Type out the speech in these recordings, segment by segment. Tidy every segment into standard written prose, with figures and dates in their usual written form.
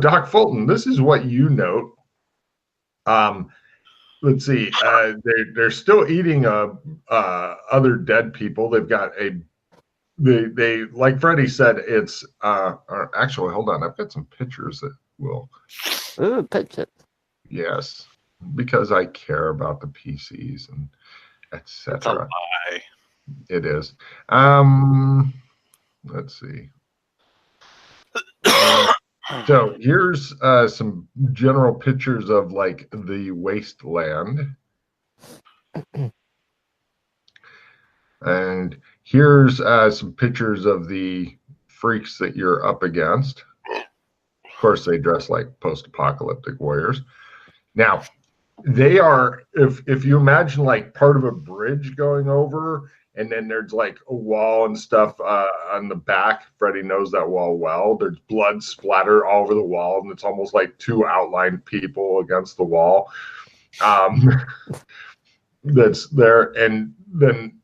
Doc Fulton, this is what you note. Let's see. They're still eating other dead people. They've got they like Freddie said. It's or actually, hold on. I've got some pictures that will. Ooh, pictures. Yes, because I care about the PCs and etc. That's a lie. It is. Let's see. So here's some general pictures of like the wasteland. And here's some pictures of the freaks that you're up against. Of course, they dress like post-apocalyptic warriors. Now, they are, if you imagine like part of a bridge going over, and then there's like a wall and stuff on the back. Freddie knows that wall well. There's blood splattered all over the wall, and it's almost like two outlined people against the wall. That's there. And then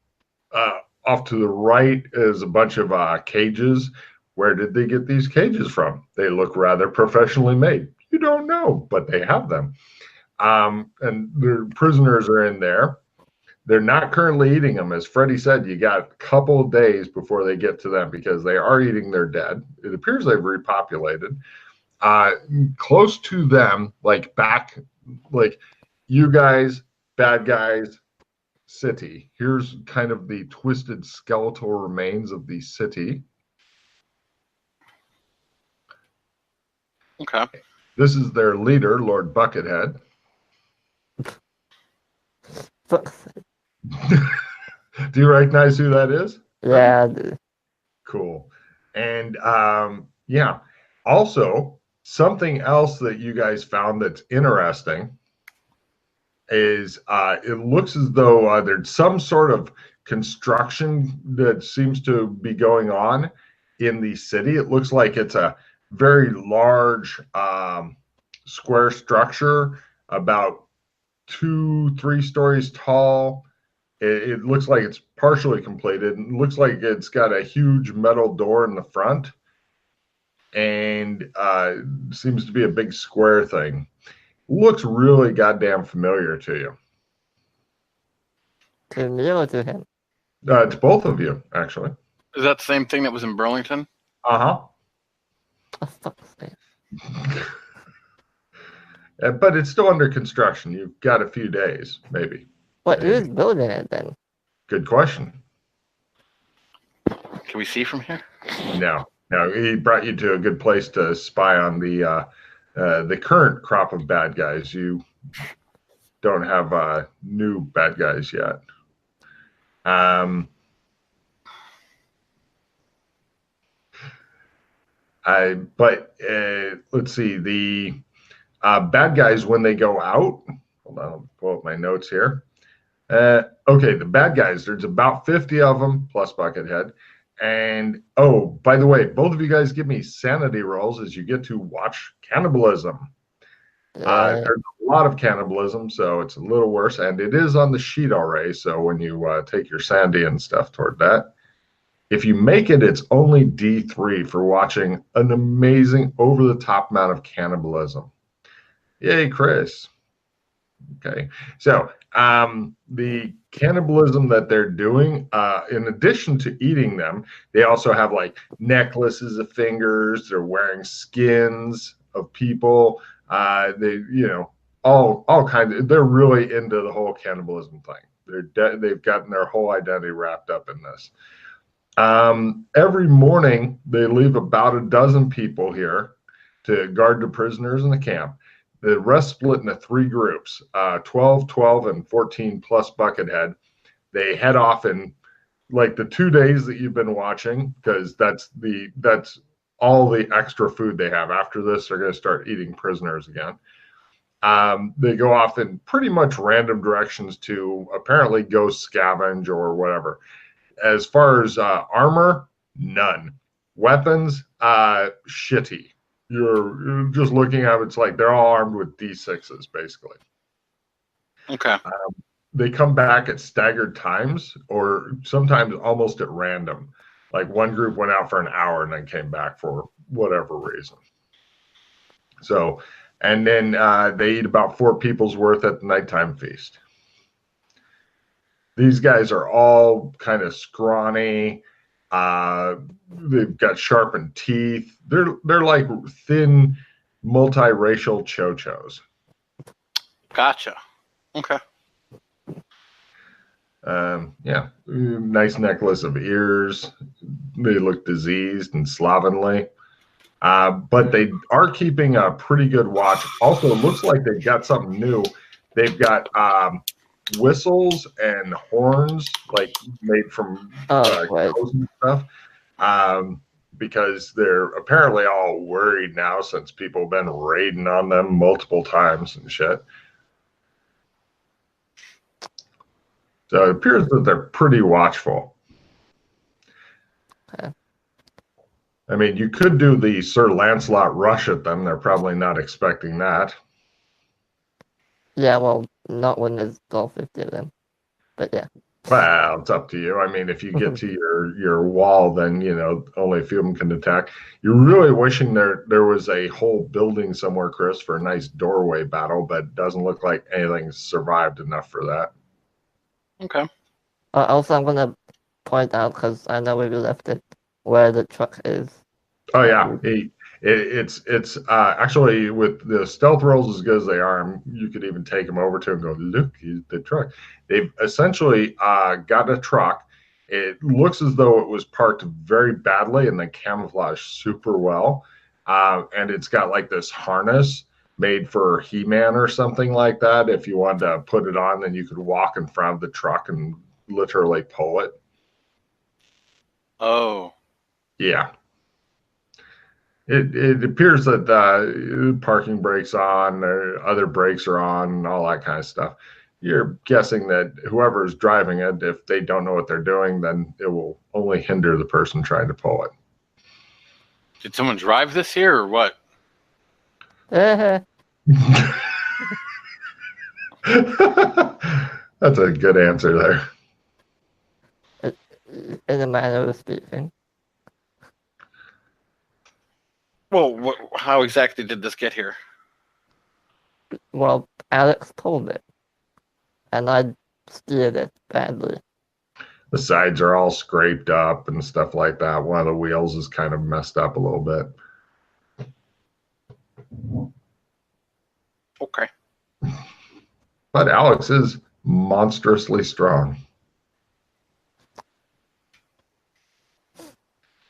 off to the right is a bunch of cages. Where did they get these cages from? They look rather professionally made. You don't know, but they have them. And the prisoners are in there. They're not currently eating them. As Freddie said, you got a couple of days before they get to them because they are eating their dead. It appears they've repopulated. Close to them, like back, like you guys, bad guys, city. Here's kind of the twisted skeletal remains of the city. Okay. This is their leader, Lord Buckethead. Do you recognize who that is? Yeah. Cool. And yeah, also something else that you guys found that's interesting is it looks as though there's some sort of construction that seems to be going on in the city. It looks like it's a very large square structure, about 2-3 stories tall. It looks like it's partially completed. It looks like it's got a huge metal door in the front, and seems to be a big square thing. Looks really goddamn familiar to you. To me or to him? To both of you, actually. Is that the same thing that was in Burlington? Uh-huh. Oh, fuck's sake. But it's still under construction. You've got a few days, maybe. What, who's building it then? Good question. Can we see from here? No, he brought you to a good place to spy on the current crop of bad guys. You don't have new bad guys yet. Let's see, the bad guys, when they go out, hold on, I'll pull up my notes here. Okay, the bad guys, there's about 50 of them, plus Buckethead. And, oh, by the way, both of you guys give me sanity rolls as you get to watch cannibalism. There's a lot of cannibalism, so it's a little worse. And it is on the sheet already, so when you take your sanity and stuff toward that, if you make it, it's only D3 for watching an amazing over-the-top amount of cannibalism. Yay, Chris. Okay, so the cannibalism that they're doing, in addition to eating them, they also have like necklaces of fingers. They're wearing skins of people. They, all kinds of. They're really into the whole cannibalism thing. They've gotten their whole identity wrapped up in this. Every morning they leave about a dozen people here to guard the prisoners in the camp. The rest split into 3 groups, 12, 12, and 14 plus Buckethead. They head off in like the 2 days that you've been watching, because that's all the extra food they have. After this, they're going to start eating prisoners again. They go off in pretty much random directions to apparently go scavenge or whatever. As far as armor, none. Weapons, shitty. You're just looking at it, it's like they're all armed with D6s, basically. Okay. They come back at staggered times, or sometimes almost at random. Like one group went out for an hour and then came back for whatever reason. So, and then they eat about 4 people's worth at the nighttime feast. These guys are all kind of scrawny. They've got sharpened teeth. They're like thin, multiracial chochos. Gotcha. Okay. Yeah, nice necklace of ears. They look diseased and slovenly. But they are keeping a pretty good watch. Also, it looks like they've got something new. They've got whistles and horns, like made from right. cows and stuff. Because they're apparently all worried now since people have been raiding on them multiple times and shit. So it appears that they're pretty watchful. Okay. I mean, you could do the Sir Lancelot rush at them. They're probably not expecting that. Yeah, well, not when there's all 50 of them. But yeah. Well, it's up to you. I mean, if you get to your wall, then, you know, only a few of them can attack. You're really wishing there was a whole building somewhere, Chris, for a nice doorway battle, but it doesn't look like anything survived enough for that. Okay. Also, I'm going to point out, because I know we left it, where the truck is. Oh, yeah. It's actually, with the stealth rolls as good as they are, you could even take them over to and go, look, he's the truck. They've essentially got a truck. It looks as though it was parked very badly and then camouflaged super well. And it's got like this harness made for He-Man or something like that. If you wanted to put it on, then you could walk in front of the truck and literally pull it. Oh. Yeah. It appears that parking brakes on, or other brakes are on, and all that kind of stuff. You're guessing that whoever's driving it, if they don't know what they're doing, then it will only hinder the person trying to pull it. Did someone drive this here or what? That's a good answer there. In a manner of speaking. Well, how exactly did this get here? Well, Alex told it. And I steered it badly. The sides are all scraped up and stuff like that. One of the wheels is kind of messed up a little bit. Okay. But Alex is monstrously strong.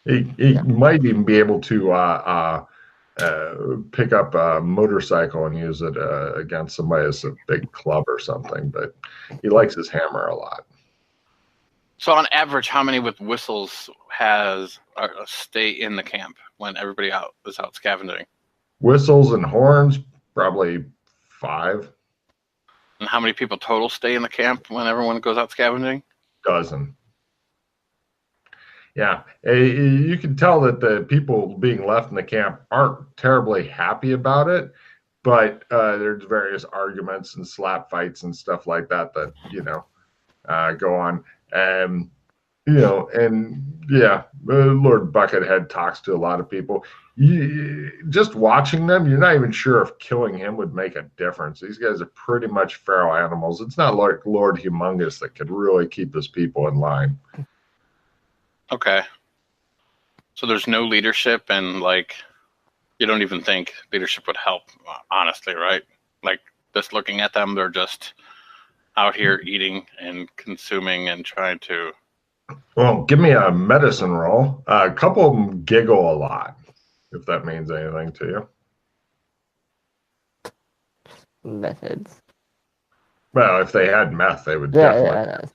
He might even be able to pick up a motorcycle and use it against somebody as a big club or something, but he likes his hammer a lot. So on average, how many with whistles stay in the camp when everybody is out scavenging? Whistles and horns, probably 5. And how many people total stay in the camp when everyone goes out scavenging? Dozen. Yeah, you can tell that the people being left in the camp aren't terribly happy about it, but there's various arguments and slap fights and stuff like that go on. And Lord Buckethead talks to a lot of people. Just watching them, you're not even sure if killing him would make a difference. These guys are pretty much feral animals. It's not like Lord Humongous that could really keep his people in line. Okay. So there's no leadership, and you don't even think leadership would help, honestly, right? Like, just looking at them, they're just out here eating and consuming and trying to... Well, give me a medicine roll. A couple of them giggle a lot, if that means anything to you. Methods. Well, if they had meth, they would definitely do it.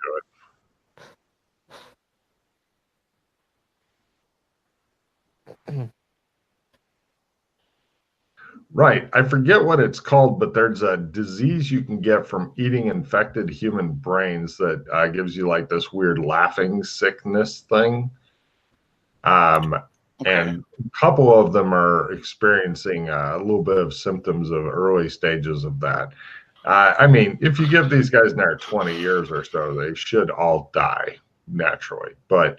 Right. I forget what it's called, but there's a disease you can get from eating infected human brains that gives you like this weird laughing sickness thing. And a couple of them are experiencing a little bit of symptoms of early stages of that. I mean, if you give these guys another 20 years or so, they should all die naturally. But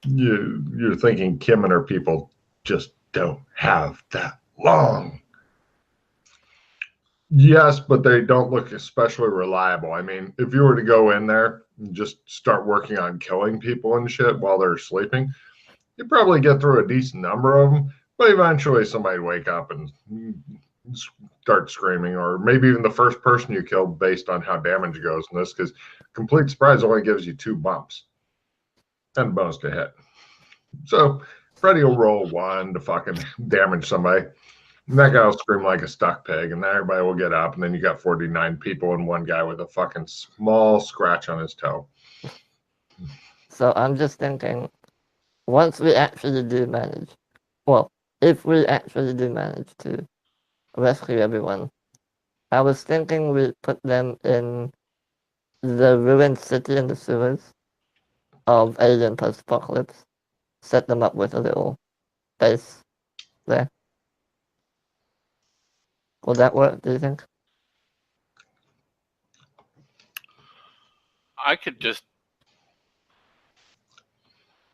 you're thinking Kim and her people just don't have that long. Yes, but they don't look especially reliable. I mean, if you were to go in there and just start working on killing people and shit while they're sleeping, you'd probably get through a decent number of them. But eventually, somebody'd wake up and start screaming, or maybe even the first person you killed, based on how damage goes in this, because complete surprise only gives you 2 bumps and a bonus to hit. So Freddy will roll 1 to fucking damage somebody. And that guy will scream like a stuck pig, and then everybody will get up, and then you got 49 people and 1 guy with a fucking small scratch on his toe. So I'm just thinking, once we actually do manage, well, if we actually do manage to rescue everyone, I was thinking we put them in the ruined city in the sewers of Alien Post-Apocalypse, set them up with a little base there. Will that work, do you think? I could just.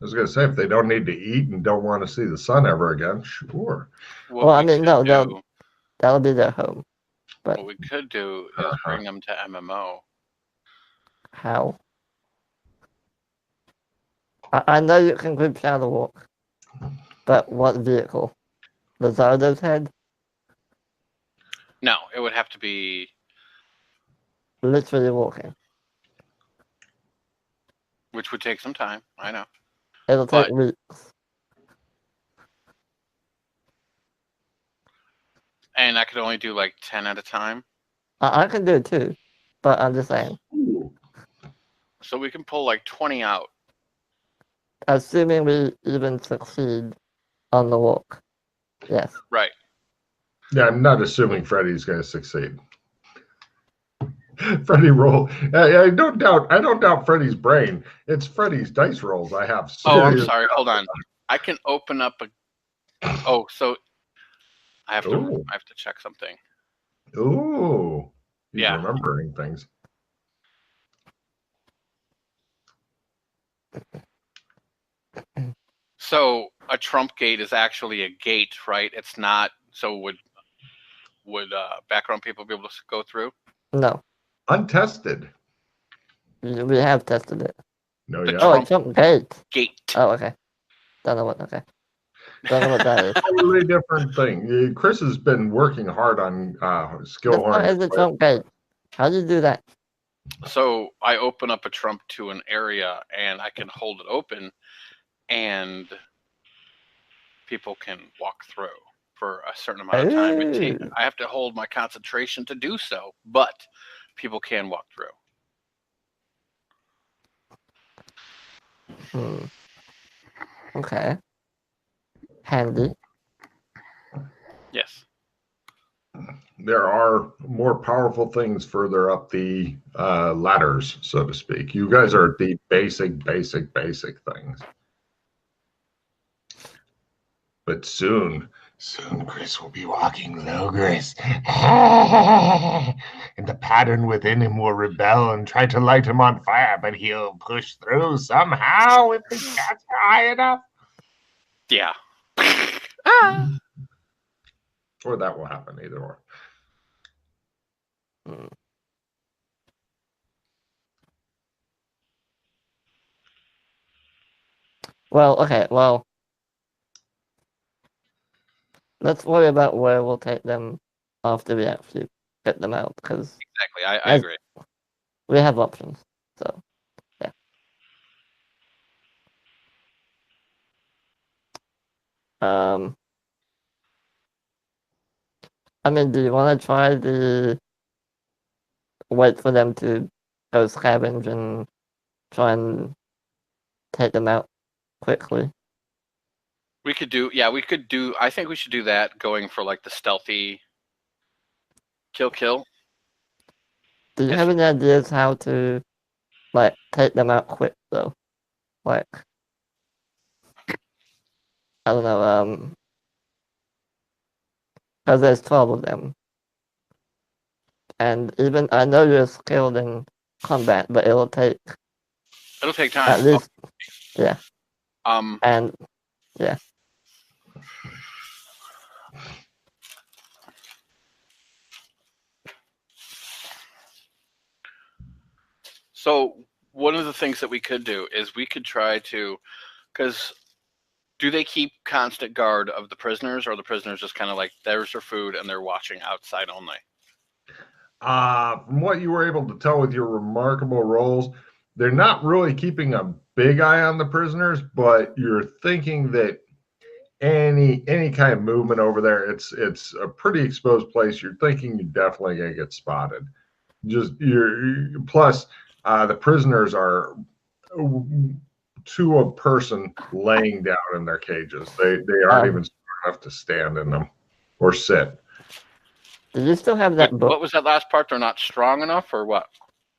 I was going to say, if they don't need to eat and don't want to see the sun ever again, sure. Well, I mean, no, that'll be their home. But what we could do is bring them to MMO. How? I know you can group shadow walk, but what vehicle? The Zardo's head? No, it would have to be Literally walking. which would take some time. I know. It'll take weeks. And I could only do like 10 at a time. I can do it too, but I'm just saying. So we can pull like 20 out. Assuming we even succeed on the walk. Yes. Right. Yeah, I'm not assuming Freddy's going to succeed. Freddy roll. I don't doubt Freddy's brain. It's Freddy's dice rolls. I have. Oh, I'm sorry. Hold on. I can open up a. Oh, so I have to check something. Ooh. He's Yeah. remembering things. So a trump gate is actually a gate, right? It's not. So would background people be able to go through? No. Untested. We have tested it. No, The yeah. Oh, a trump gate. Gate. Oh, okay. Don't know what. Okay. Don't know what that is. Totally different thing. Chris has been working hard on skill What horn. is a trump gate? How do you do that? So I open up a trump to an area and I can hold it open and people can walk through for a certain amount of time. I have to hold my concentration to do so, but people can walk through. Okay. Handy. Yes. There are more powerful things further up the ladders, so to speak. You guys are the basic things. But soon Chris will be walking low, Chris. And the pattern within him will rebel and try to light him on fire, but he'll push through somehow if his cats are high enough. Yeah. Or that will happen, either or. Well, okay, well. Let's worry about where we'll take them after we actually get them out, because exactly, I agree. We have options, so yeah. I mean, do you want to try the wait for them to go scavenge and try and take them out quickly? We could do, I think we should do that, going for like the stealthy kill. Do you have any ideas how to, like, take them out quick, though? Like, I don't know, because there's 12 of them. And even, I know you're skilled in combat, but it'll take time. At least, yeah. And yeah. So one of the things that we could do is we could try to, because do they keep constant guard of the prisoners, or the prisoners just kind of like, there's their food and they're watching outside only? From what you were able to tell with your remarkable rolls, they're not really keeping a big eye on the prisoners, but you're thinking that any kind of movement over there, it's a pretty exposed place. You're thinking you're definitely gonna get spotted. Just plus the prisoners are to a person laying down in their cages. They aren't even strong enough to stand in them or sit. Do you still have that book? What was that last part? They're not strong enough, or what?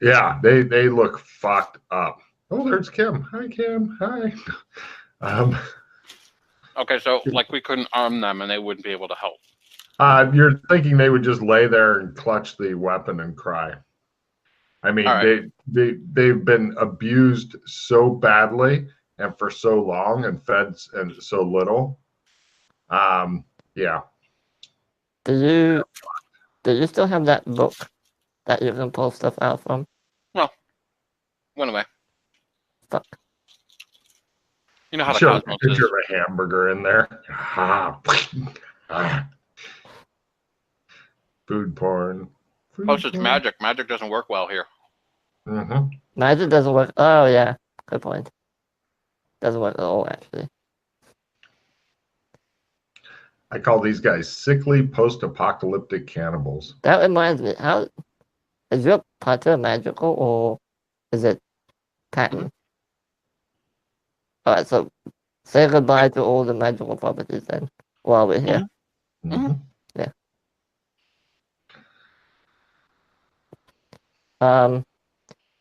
Yeah, they look fucked up. Oh, there's Kim. Hi, Kim. Hi. Okay, so like we couldn't arm them and they wouldn't be able to help. You're thinking they would just lay there and clutch the weapon and cry. I mean, right. they've been abused so badly and for so long and fed and so little. Yeah. Do you still have that book that you can pull stuff out from? No. Went away. Fuck. You know how sure, the Cosmos is. Picture of a hamburger in there. Food porn. Plus, it's magic. Magic doesn't work well here. Mm-hmm. Magic doesn't work. Oh, yeah. Good point. Doesn't work at all, actually. I call these guys sickly post-apocalyptic cannibals. That reminds me. How is your putter magical, or is it pattern? Alright, so say goodbye to all the magical properties then while we're here. Mm-hmm. Yeah.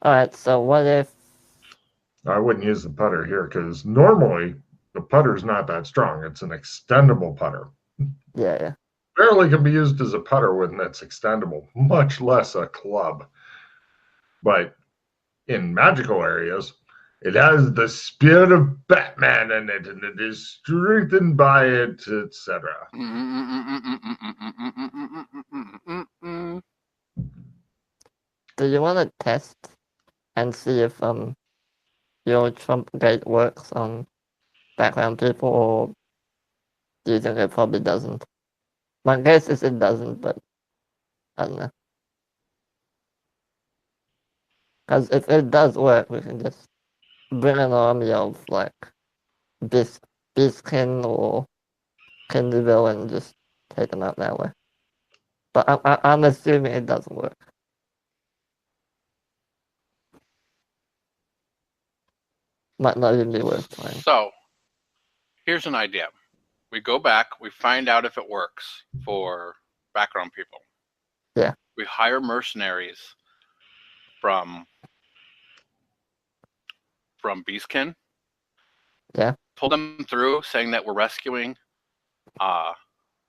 Alright, so what if I wouldn't use the putter here because normally the putter's not that strong. It's an extendable putter. Yeah. Barely can be used as a putter when that's extendable, much less a club. But in magical areas, it has the spirit of Batman in it, and it is strengthened by it, etc. Do you want to test and see if your Trump gate works on background people, or do you think it probably doesn't? My guess is it doesn't, but I don't know. Because if it does work, we can just bring an army of like Biskin or Kinderville and just take them out that way. But I'm assuming it doesn't work. Might not even be worth trying. So, here's an idea. We go back, we find out if it works for background people. Yeah. We hire mercenaries from Beastkin. Yeah. Pull them through saying that we're rescuing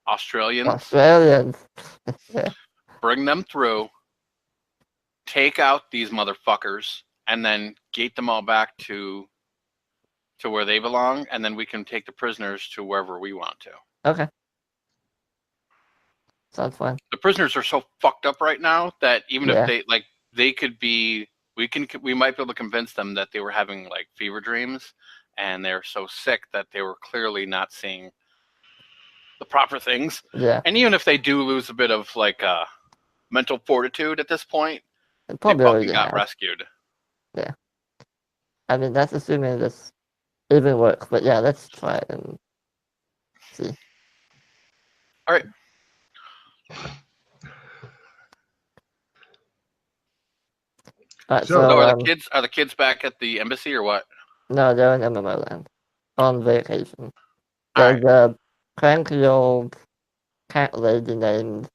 Australians. Yeah. Bring them through, take out these motherfuckers, and then gate them all back to where they belong, and then we can take the prisoners to wherever we want to. Okay. Sounds fine. The prisoners are so fucked up right now that even if they could be, we might be able to convince them that they were having like fever dreams, and they're so sick that they were clearly not seeing the proper things. Yeah. And even if they do lose a bit of like mental fortitude at this point, they probably got rescued. Yeah. I mean, that's assuming this even works, but yeah, let's try it and see. All right. So are the kids back at the embassy or what? No, they're in MMO land on vacation. There's a cranky old cat lady named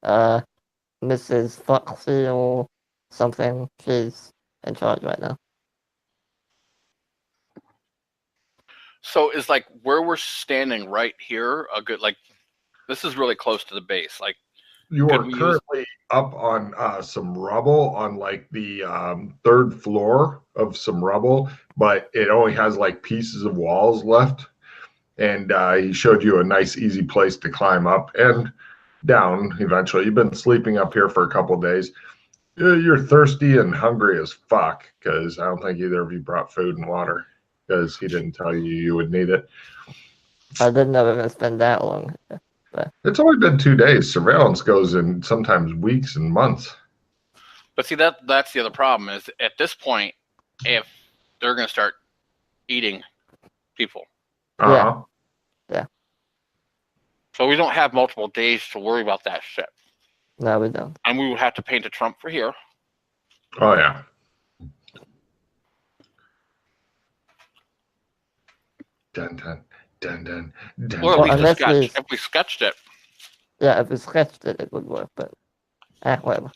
Mrs. Foxy or something. She's in charge right now. So is like where we're standing right here a good, like this is really close to the base. Like you are currently up on some rubble on like the third floor of some rubble, but it only has like pieces of walls left. And he showed you a nice, easy place to climb up and down eventually. You've been sleeping up here for a couple of days. You're thirsty and hungry as fuck because I don't think either of you brought food and water because he didn't tell you you would need it. I didn't know we were going to spend that long. But It's only been 2 days. Surveillance goes in sometimes weeks and months. But see, that's the other problem is at this point, if they're going to start eating people. Uh-huh. Yeah. So we don't have multiple days to worry about that shit. no, we don't. And we would have to paint a Trump for here. Oh, yeah. Dun, dun, dun, dun, dun. Or at Well, least a unless sketch. If we sketched it. Yeah, if we sketched it, it would work, but whatever.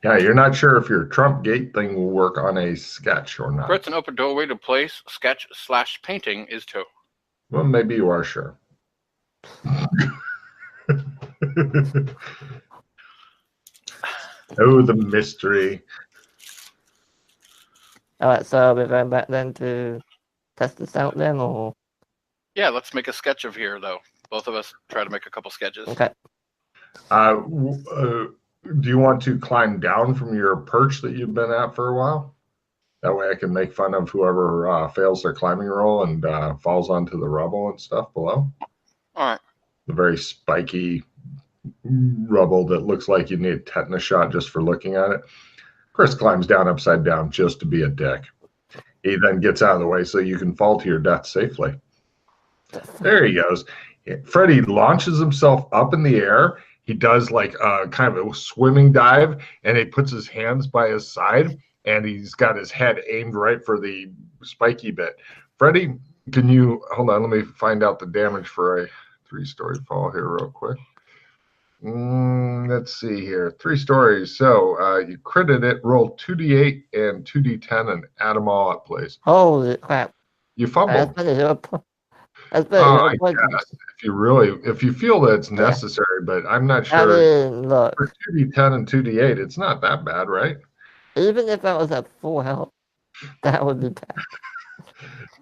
Yeah, you're not sure if your Trump gate thing will work on a sketch or not. Creates an open doorway to place sketch/painting is too. Well, maybe you are sure. Oh, the mystery. Alright, so we're going back then to test this out then, or? Yeah, let's make a sketch of here, though. Both of us try to make a couple sketches. Okay. Do you want to climb down from your perch that you've been at for a while? That way I can make fun of whoever fails their climbing roll and falls onto the rubble and stuff below. All right. The very spiky rubble that looks like you need a tetanus shot just for looking at it. Chris climbs down upside down just to be a dick. He then gets out of the way so you can fall to your death safely. There he goes. Freddy launches himself up in the air. He does like a kind of a swimming dive, and he puts his hands by his side, and he's got his head aimed right for the spiky bit. Freddy, can you hold on? Let me find out the damage for a 3-story fall here real quick. Let's see here. 3 stories. So you critted it, roll 2d8 and 2d10 and add them all up, please. Holy crap. You fumbled. That's better. Yes, if you feel that it's necessary, but I'm not sure. I mean, look. For 2d10 and 2d8, it's not that bad, right? Even if I was at full health, that would be bad.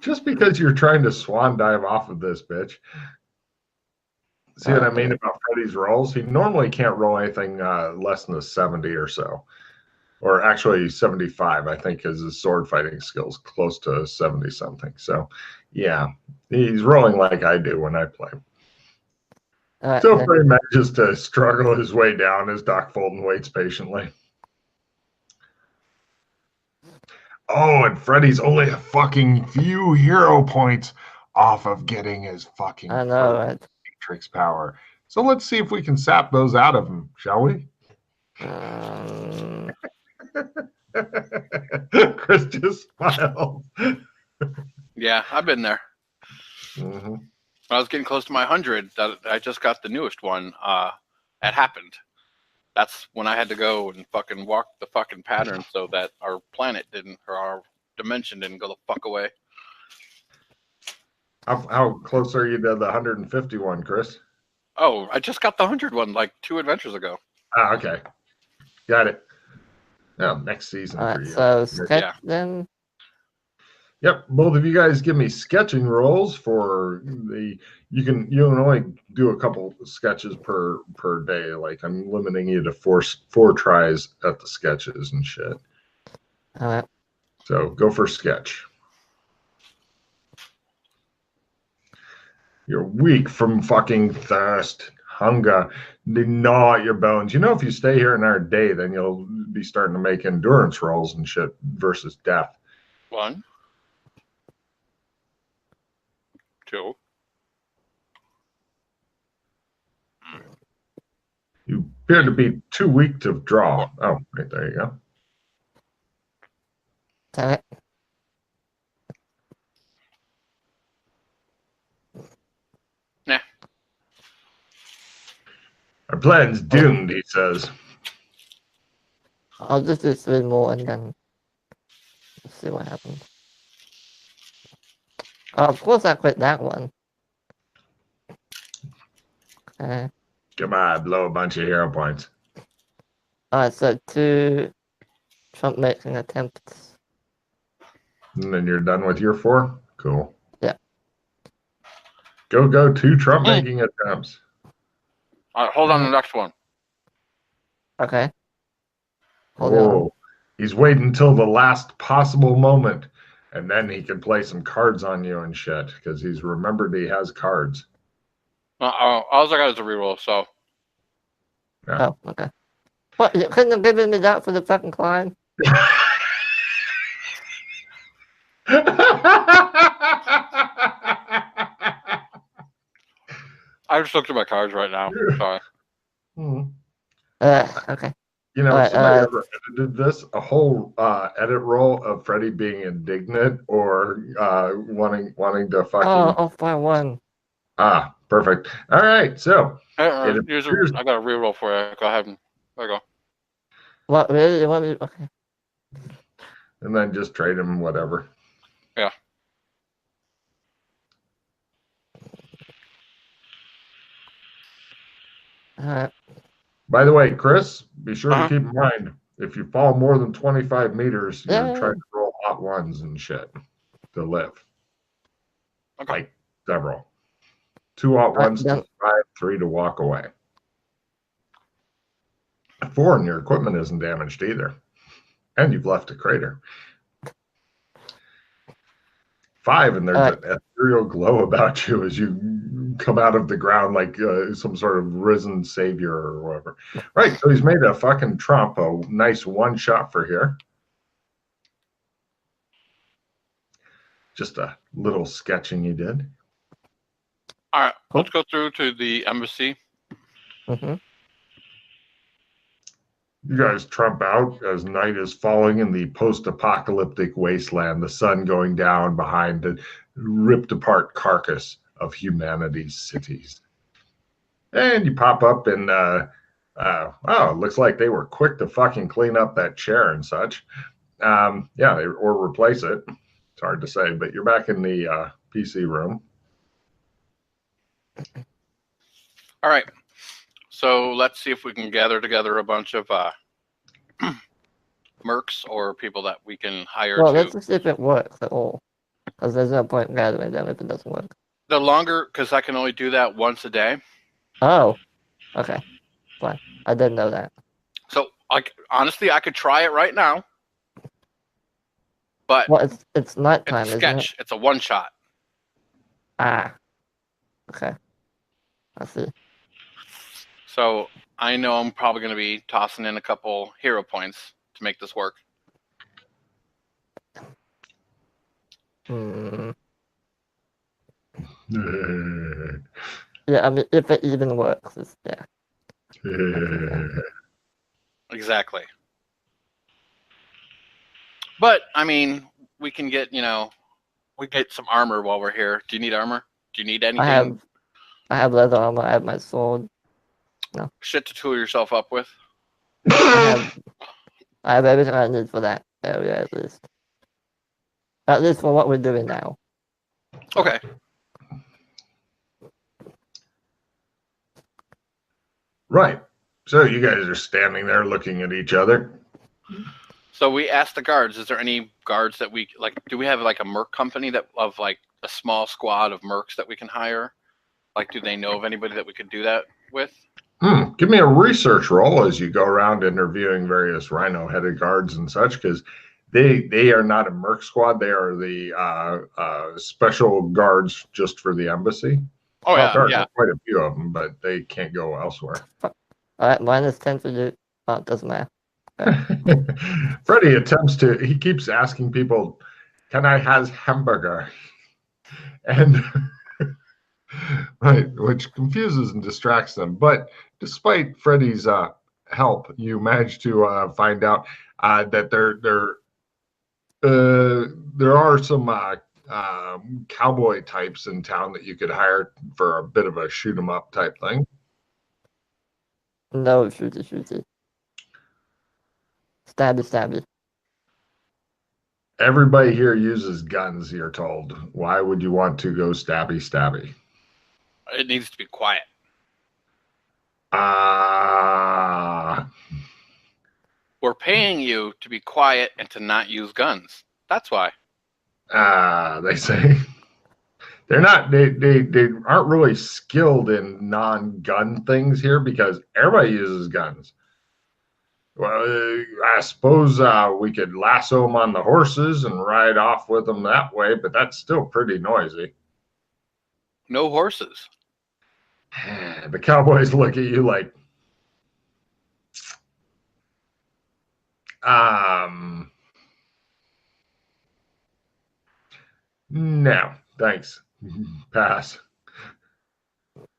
Just because you're trying to swan dive off of this, bitch. See what I mean about Freddy's rolls? He normally can't roll anything less than a 70 or so. Or actually 75, I think, is his sword fighting skills close to 70 something. So, yeah, he's rolling like I do when I play. So Freddy manages to struggle his way down as Doc Fulton waits patiently. Oh, and Freddy's only a fucking few hero points off of getting his fucking Matrix power. So let's see if we can sap those out of him, shall we? Chris just smiled. Yeah, I've been there. Mm-hmm. When I was getting close to my 100, I just got the newest one. It happened. That's when I had to go and fucking walk the fucking pattern so that our planet didn't, or our dimension didn't go the fuck away. How close are you to the 151, Chris? Oh, I just got the 100 one like 2 adventures ago. Ah, okay. Got it. Now, next season for you. So sketch then? Yep, both of you guys give me sketching rolls for the. You can only do a couple sketches per day. Like I'm limiting you to four tries at the sketches and shit. All right. So go for sketch. You're weak from fucking thirst, hunger. They gnaw at your bones. You know, if you stay here another day, then you'll be starting to make endurance rolls and shit versus death. 1, 2. You appear to be too weak to draw. Oh, right there you go. All right. Nah. Our plan's doomed, he says. I'll just do 3 more and then see what happens. Oh, of course I quit that one. Come on, blow a bunch of hero points. Alright, so 2 Trump making attempts. And then you're done with your 4? Cool. Yeah. Go, 2 Trump making attempts. All right, hold on the next one. Okay. Hold on. Oh, he's waiting until the last possible moment, and then he can play some cards on you and shit because he's remembered he has cards. All I got is a reroll, so. Yeah. Oh, okay. What? You couldn't have given me that for the fucking climb? I just looked at my cards right now. Sorry. Okay. You know, All if right, somebody ever edited this, a whole edit roll of Freddie being indignant or wanting to fucking. off by one. Ah, perfect. All right, so I got a reroll for you. Go ahead. There you go. What, really? You want me? Okay. and then just trade him whatever. Yeah. By the way, Chris, be sure Uh-huh. to keep in mind if you fall more than 25 meters, you're Yeah. trying to roll hot ones and shit to live. Okay. Like several. 2 hot ones done. to survive, 3 to walk away. 4 and your equipment isn't damaged either. And you've left a crater. 5 and there's an ethereal glow about you as you come out of the ground like some sort of risen savior or whatever. Right, so he's made a fucking trump, a nice one shot for here. Just a little sketching he did. All right, let's go through to the embassy. Mm-hmm. You guys trump out as night is falling in the post-apocalyptic wasteland, the sun going down behind the ripped apart carcass of humanity's cities. And you pop up and, it looks like they were quick to fucking clean up that chair and such. Or replace it. It's hard to say, but you're back in the PC room. All right. So let's see if we can gather together a bunch of mercs or people that we can hire. Well, let's see if it works at all. Because there's no point in gathering them if it doesn't work. The longer, because I can only do that once a day. Oh, okay. Fine. I didn't know that. So, honestly, I could try it right now. But well, it's nighttime, it's a isn't sketch. It's a one shot. Ah. Okay. I see. So I know I'm probably going to be tossing in a couple hero points to make this work. Yeah, I mean, if it even works, yeah. Exactly. But, I mean, we can get, we get some armor while we're here. Do you need armor? Do you need anything? I have leather armor. I have my sword. No. Shit to tool yourself up with. I have everything I need for that area, at least. At least for what we're doing now. Okay. Right. So you guys are standing there looking at each other. So we asked the guards, is there any guards that we, do we have a merc company of a small squad of mercs that we can hire? Do they know of anybody that we could do that with? Give me a research roll as you go around interviewing various rhino-headed guards and such, because they are not a merc squad. They are the special guards just for the embassy. Oh, yeah. Quite a few of them, but they can't go elsewhere. All right, -10 for you. Oh, it doesn't matter. Okay. Freddie he keeps asking people, can I have hamburger? And right, which confuses and distracts them. But despite Freddie's help, you manage to find out that there are some cowboy types in town that you could hire for a bit of a shoot 'em up type thing. No, shooty. Stabby. Everybody here uses guns, you're told. Why would you want to go stabby? It needs to be quiet. We're paying you to be quiet and to not use guns. That's why. They say. They're not, they aren't really skilled in non-gun things here because everybody uses guns. Well, I suppose we could lasso them on the horses and ride off with them that way, but that's still pretty noisy. No horses. The cowboys look at you like, um, no, thanks. Pass.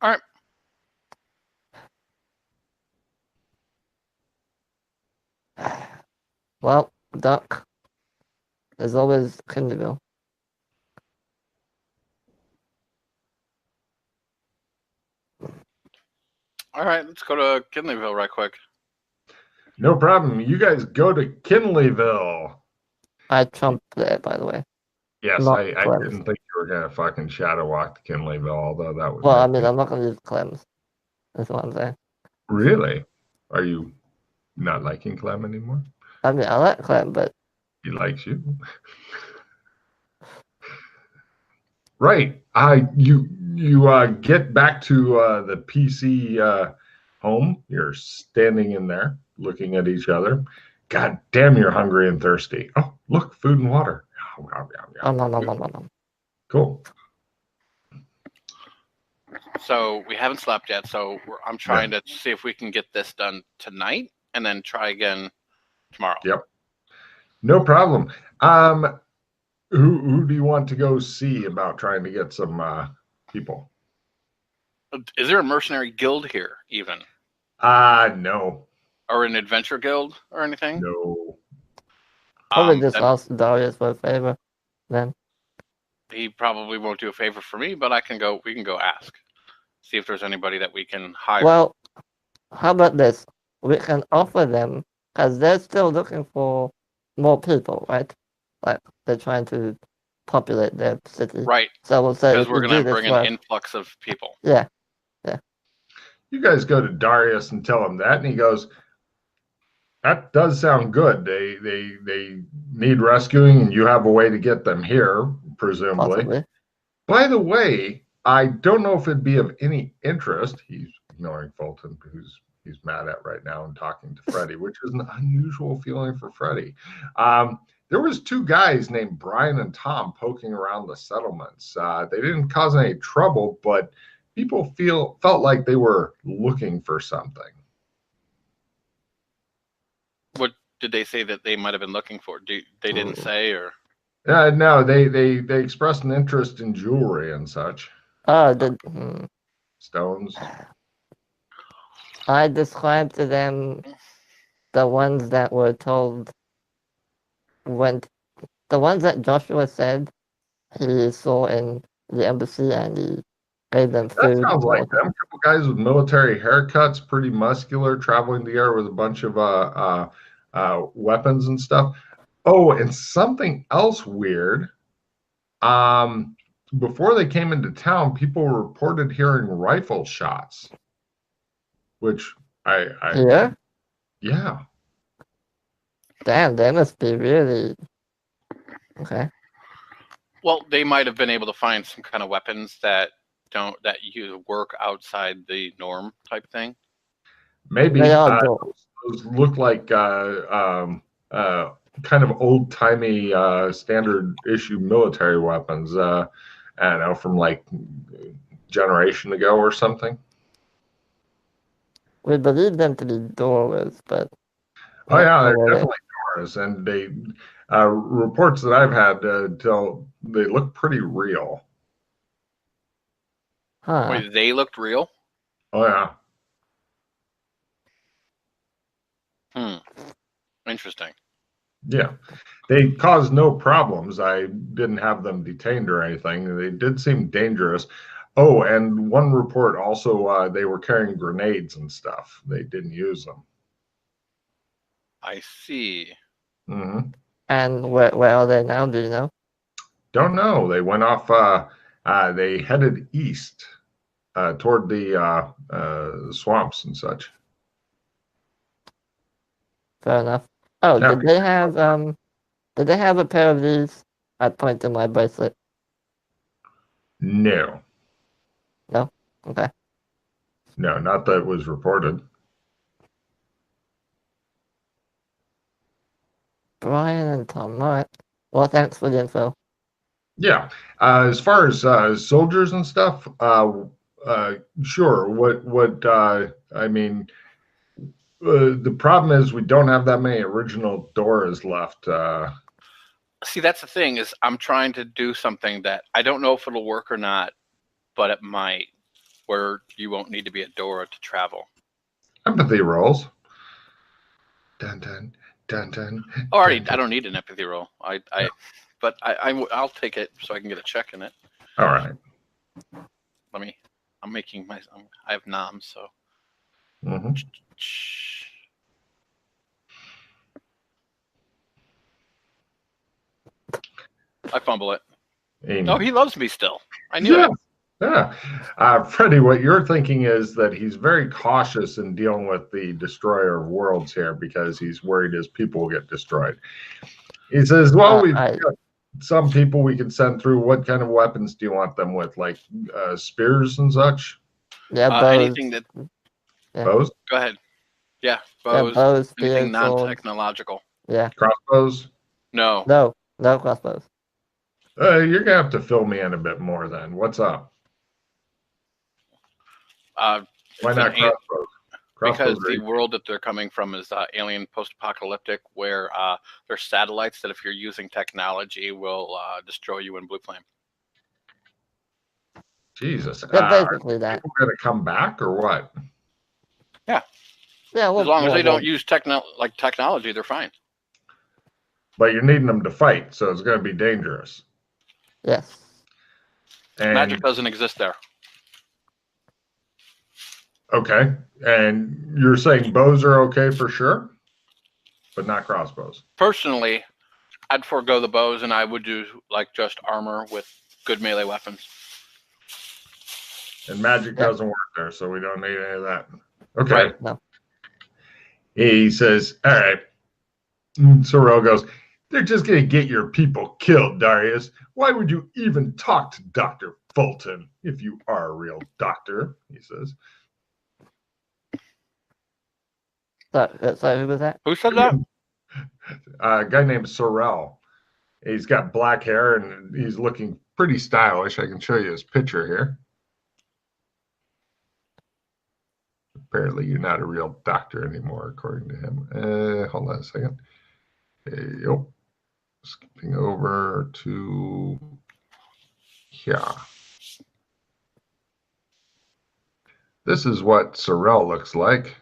All right. Well, Doc, there's always Kinderville. All right. Let's go to Kinleyville right quick. No problem. You guys go to Kinleyville. I trumped there, by the way. Yes, Not I Clems. didn't think you were going to fucking shadow walk to Kinleyville, although that would Well, I make mean, me... I'm not going to use Clems. That's what I'm saying. Really? Are you not liking Clem anymore? I mean, I like Clem, but... He likes you. Right. You get back to the PC home. You're standing in there looking at each other. God damn, you're hungry and thirsty. Oh, look, food and water. Oh, no. Cool. So we haven't slept yet. So I'm trying to see if we can get this done tonight and then try again tomorrow. Yep. No problem. Who do you want to go see about trying to get some people? Is there a mercenary guild here even? No. Or an adventure guild or anything? No. Probably just ask Darius for a favor, then. He probably won't do a favor for me, but we can go ask. See if there's anybody that we can hire. Well, how about this? We can offer them, because they're still looking for more people, right? Like, they're trying to populate their city. Right. So we'll say... Because we're going to bring an influx of people. Yeah. You guys go to Darius and tell him that, and he goes, that does sound good. They need rescuing, and you have a way to get them here, presumably. Possibly. By the way, I don't know if it'd be of any interest. He's ignoring Fulton, who's he's mad at right now, and talking to Freddie, which is an unusual feeling for Freddie. There was two guys named Brian and Tom poking around the settlements. They didn't cause any trouble, but people felt like they were looking for something. What did they say that they might have been looking for? They didn't say, or? No, they expressed an interest in jewelry and such. Stones. I described to them the ones that were told the ones that Joshua said he saw in the embassy, and he gave them food. That sounds like them. A couple guys with military haircuts, pretty muscular, traveling the air with a bunch of weapons and stuff. Oh, and something else weird. Before they came into town, people reported hearing rifle shots, which Yeah? Yeah. Damn, they must be really... Okay. Well, they might have been able to find some kind of weapons that you work outside the norm type thing. Maybe. They all those look like kind of old-timey standard issue military weapons. I don't know, from like generation ago or something. We believe them to be doors, but... Oh yeah, they're definitely doors, and they reports that I've had tell they look pretty real. Huh. Wait, they looked real? Oh yeah. Interesting. Yeah. They caused no problems. I didn't have them detained or anything. They did seem dangerous. Oh, and one report also, they were carrying grenades and stuff. They didn't use them. I see. Mm-hmm. And where are they now? Do you know? Don't know. They went off. They headed east toward the swamps and such. Fair enough. Oh, Yeah. did they have a pair of these? I point to my bracelet. No. No? Okay. No, not that was reported. Brian and Tom. All right. Well, thanks for the info. Yeah. As far as soldiers and stuff, sure. I mean, the problem is we don't have that many original Doras left. See, that's the thing is I'm trying to do something that I don't know if it'll work or not, but it might, where you won't need to be a Dora to travel. Empathy rolls. Dun dun dun dun. Already, dun, dun. I don't need an empathy roll. But I'll take it so I can get a check in it. All right. I'm making I have noms, so. Mm-hmm. I fumble it. Amy. No, he loves me still. I knew it. Yeah. Freddie, what you're thinking is that he's very cautious in dealing with the destroyer of worlds here because he's worried his people will get destroyed. He says, well, we've got some people we can send through. What kind of weapons do you want them with? Like spears and such? Yeah, bows. Anything that... Yeah. Bows? Go ahead. Yeah, bows. Yeah, bows, anything spears, non-technological. Yeah. Crossbows? No. No crossbows. You're going to have to fill me in a bit more then. What's up? Why not crossbows? Because the world that they're coming from is alien post-apocalyptic, where there's satellites that if you're using technology will destroy you in blue flame. Jesus. Yeah, basically that. People going to come back or what? Yeah. Yeah. Well, as long as they don't use technology, they're fine. But you're needing them to fight, so it's going to be dangerous. Yes. And magic doesn't exist there. Okay. And you're saying bows are okay for sure, but not crossbows? Personally, I'd forego the bows and I would do like just armor with good melee weapons. And magic doesn't work there, so we don't need any of that. Okay. Right. No. He says, all right. Sorrel goes, they're just going to get your people killed, Darius. Why would you even talk to Dr. Fulton if you are a real doctor? He says. So who was that? Who said that? A guy named Sorrel. He's got black hair and he's looking pretty stylish. I can show you his picture here. Apparently, you're not a real doctor anymore, according to him. Hold on a second. Yep. Skipping over to here. This is what Sorrel looks like.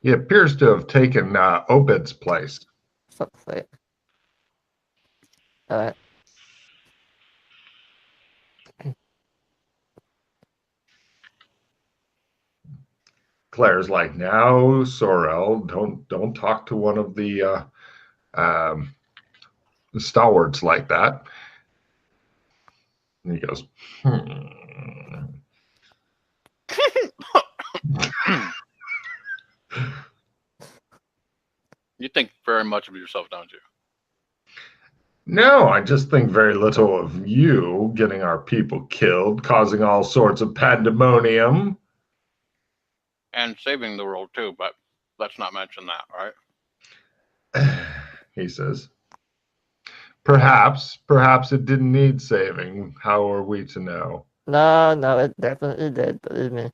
He appears to have taken Obed's place. Fuck's sake. All right. Claire's like, now, Sorrel, don't talk to one of the stalwarts like that. And he goes, You think very much of yourself, don't you? No, I just think very little of you getting our people killed, causing all sorts of pandemonium. And saving the world too, but let's not mention that, right? He says, perhaps it didn't need saving. How are we to know? No, it definitely did. Believe me,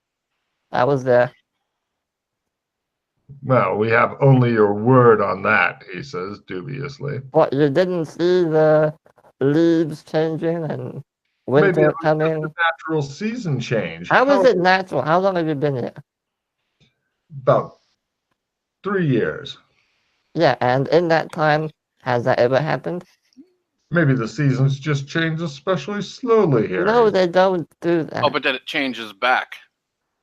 I was there. Well, we have only your word on that, he says dubiously. What, you didn't see the leaves changing and winter Maybe it was coming? just a natural season change. How is it natural? How long have you been here? About 3 years. Yeah, and in that time, has that ever happened? Maybe the seasons just change especially slowly here. No, they don't do that. Oh, but then it changes back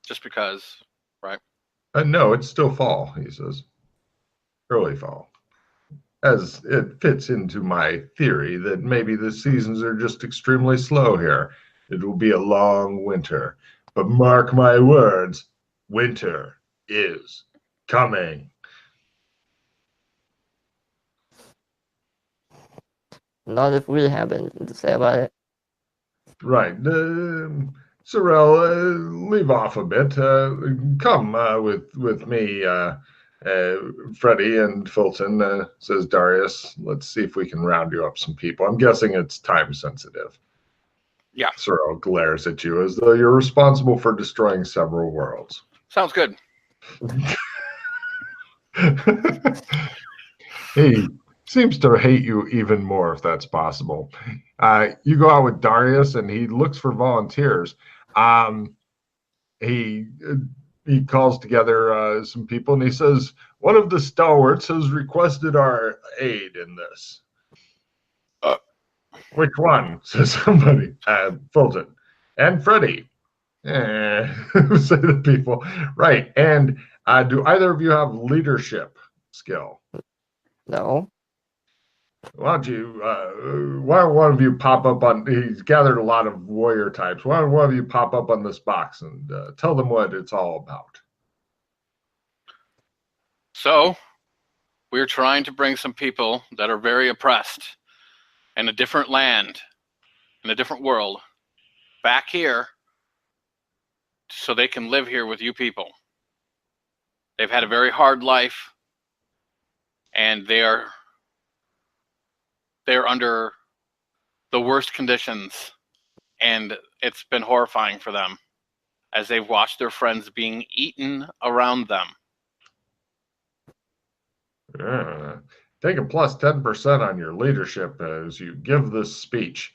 just because, right? No, it's still fall, he says. Early fall. As it fits into my theory that maybe the seasons are just extremely slow here. It will be a long winter. But mark my words, winter is coming. Not if we have anything to say about it. Right. Sorrel, leave off a bit. Come with me Freddie and Fulton, says Darius, let's see if we can round you up some people. I'm guessing it's time sensitive. Yeah. Sorrel glares at you as though you're responsible for destroying several worlds. Sounds good. He seems to hate you even more, if that's possible. You go out with Darius, and he looks for volunteers. He calls together some people, and he says, one of the stalwarts has requested our aid in this. Which one? Says somebody. Fulton. And Freddie. Say the people. Right. And do either of you have leadership skill? No. Why don't you, why don't one of you pop up on, he's gathered a lot of warrior types. Why don't one of you pop up on this box and tell them what it's all about? So, we're trying to bring some people that are very oppressed in a different land, in a different world, back here so they can live here with you people. They've had a very hard life, and they're under the worst conditions, and it's been horrifying for them as they've watched their friends being eaten around them. Take a plus 10% on your leadership as you give this speech.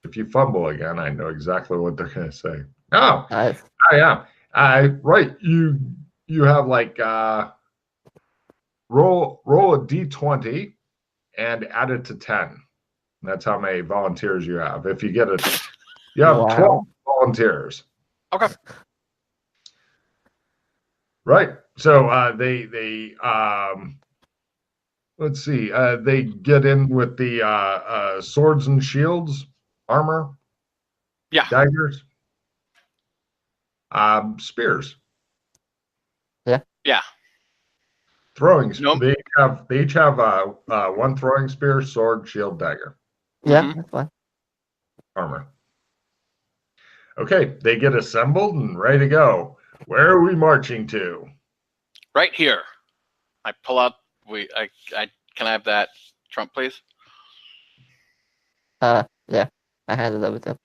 If you fumble again, I know exactly what they're going to say. Oh, Nice. yeah. Right. You have like roll a d20 and add it to 10. That's how many volunteers you have. If you get it, you have 12 volunteers. Okay. Right. So let's see. They get in with the swords and shields, armor, daggers, spears. Yeah. Throwing. Nope. They each have one throwing spear, sword, shield, dagger. Yeah, that's fine. Armor. Okay, they get assembled and ready to go. Where are we marching to? Right here. I pull out. Can I have that trump, please? Yeah, I had it over there.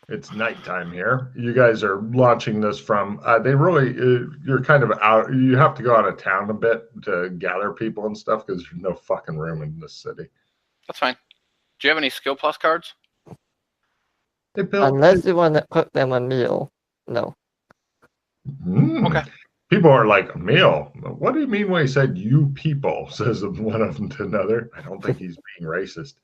It's nighttime here. You guys are launching this from. You're kind of out. You have to go out of town a bit to gather people and stuff because there's no fucking room in this city. That's fine. Do you have any skill plus cards? Unless you want to cook them a meal. No. Okay. People are like, meal? What do you mean when he said you people? Says one of them to another. I don't think he's being racist.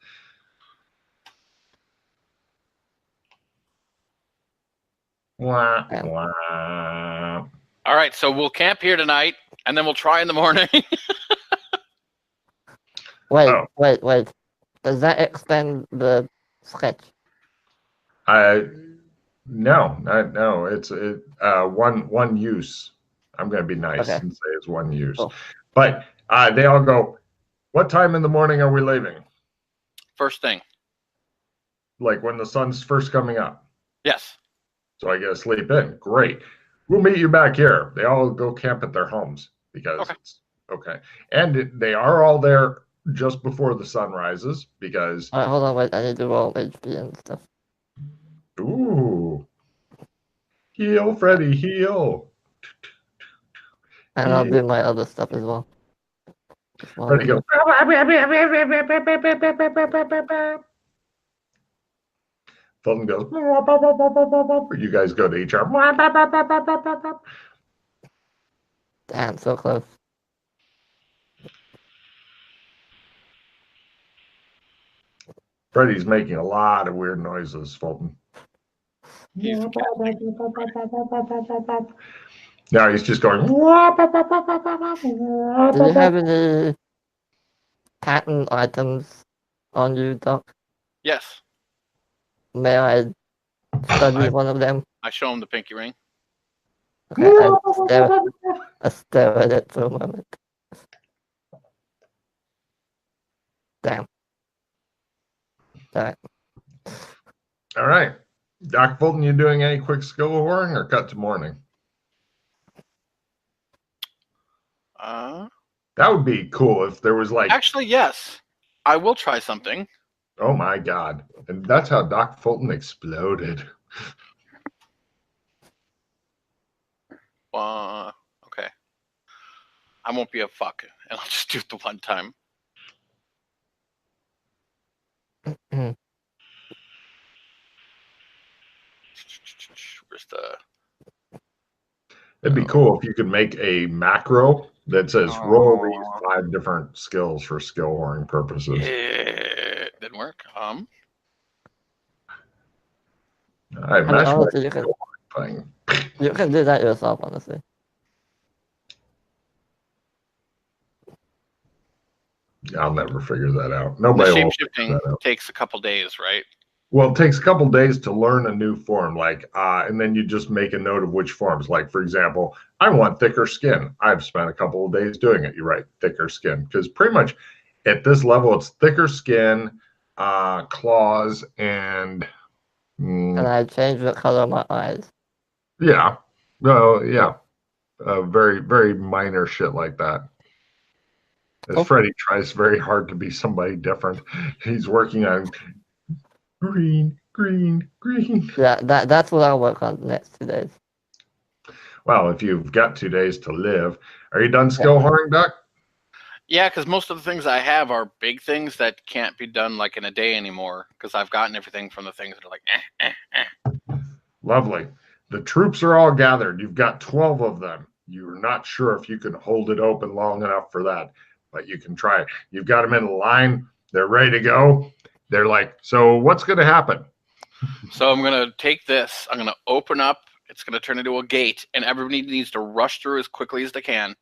Wah, wah. All right, so we'll camp here tonight, and then we'll try in the morning. Wait. Does that extend the sketch? No. It's one use. I'm going to be nice and say it's one use. Cool. But they all go, what time in the morning are we leaving? First thing. Like when the sun's first coming up? Yes. So I get to sleep in. Great. We'll meet you back here. They all go camp at their homes because it's okay. And they are all there just before the sun rises because. All right, hold on, wait. I need to roll HP and stuff. Ooh. Heal, Freddy, heal. And I'll do my other stuff as well. Freddy goes. Fulton goes. You guys go to HR. Damn, so close. Freddy's making a lot of weird noises, Fulton. He's now he's just going. Do you have any patent items on you, Doc? Yes. May I study one of them? I show him the pinky ring. Okay, I stare at it for a moment. Damn. All right. Doc Fulton, you doing any quick skill whoring or cut to morning? That would be cool if there was like. Actually, yes. I will try something. Oh my God! And that's how Doc Fulton exploded. Okay. I won't be a fuck, and I'll just do it the one time. Where's the? It'd be cool if you could make a macro that says roll these 5 different skills for skill whoring purposes. It didn't work. I I mean, imagine honestly, you can do that yourself, honestly. I'll never figure that out. The Nobody will shape figure shifting that out. takes a couple days, right? Well, it takes a couple days to learn a new form, and then you just make a note of which forms. Like, for example, I want thicker skin. I've spent a couple of days doing it. You write thicker skin because pretty much at this level, it's thicker skin, claws, and. And I changed the color of my eyes. Yeah. No, yeah. Very, very minor shit like that. As Freddy tries very hard to be somebody different, he's working on green. Yeah, that's what I'll work on the next 2 days. Well, if you've got 2 days to live, are you done skill whoring, Duck? Yeah, because most of the things I have are big things that can't be done like in a day anymore. Because I've gotten everything from the things that are like. Lovely. The troops are all gathered. You've got 12 of them. You're not sure if you can hold it open long enough for that, but you can try it. You've got them in a line. They're ready to go. They're like, so what's going to happen? So I'm going to take this. I'm going to open up. It's going to turn into a gate, and everybody needs to rush through as quickly as they can.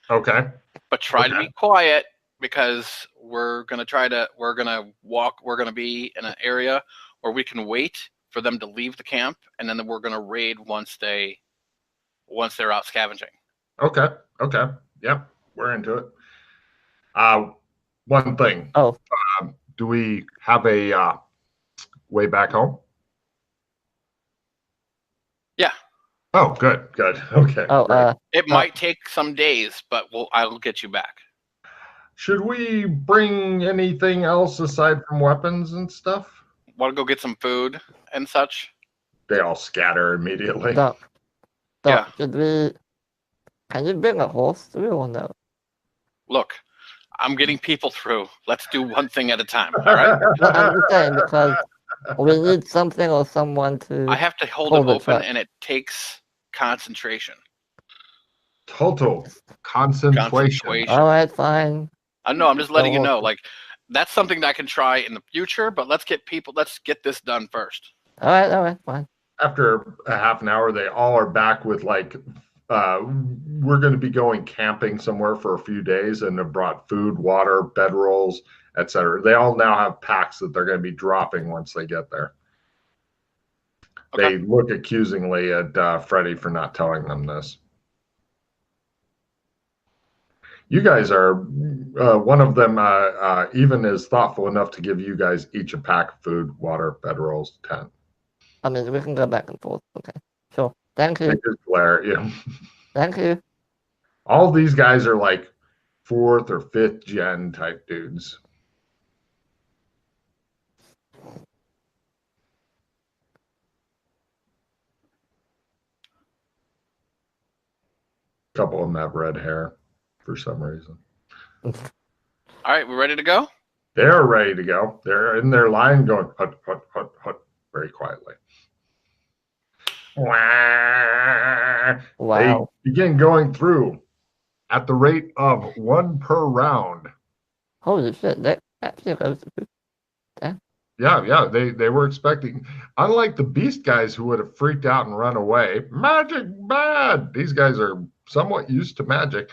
Okay. But try to be quiet because we're going to walk. We're going to be in an area where we can wait for them to leave the camp, and then we're going to raid once they're out scavenging. Okay. Yep. We're into it. One thing. Do we have a way back home? Yeah. Oh, good. Okay. It might take some days, but I'll get you back. Should we bring anything else aside from weapons and stuff? Want to go get some food and such? They all scatter immediately. Doc, Yeah. Can you bring a horse through or no? Look, I'm getting people through. Let's do one thing at a time, all right? No, I'm just saying because we need something or someone to. I have to hold it open, and it takes concentration. Total concentration. All right, fine. I know. I'm just letting you know. Like, that's something that I can try in the future. But let's get this done first. All right, fine. After a half an hour, they all are back with we're going to be going camping somewhere for a few days, and have brought food, water, bedrolls, etc. They all now have packs that they're going to be dropping once they get there. Okay. They look accusingly at Freddy for not telling them this. You guys are, one of them even is thoughtful enough to give you guys each a pack of food, water, bedrolls, tent. I mean, we can go back and forth. Okay, sure. Thank you. Blair, yeah. Thank you. All these guys are like 4th or 5th gen type dudes. A couple of them have red hair for some reason. All right, we ready to go? They're ready to go. They're in their line going hut, hut, hut, hut, very quietly. Wow. They begin going through at the rate of 1 per round. Holy shit, that actually goes to Yeah, they were expecting, unlike the beast guys who would have freaked out and run away, magic bad. These guys are somewhat used to magic,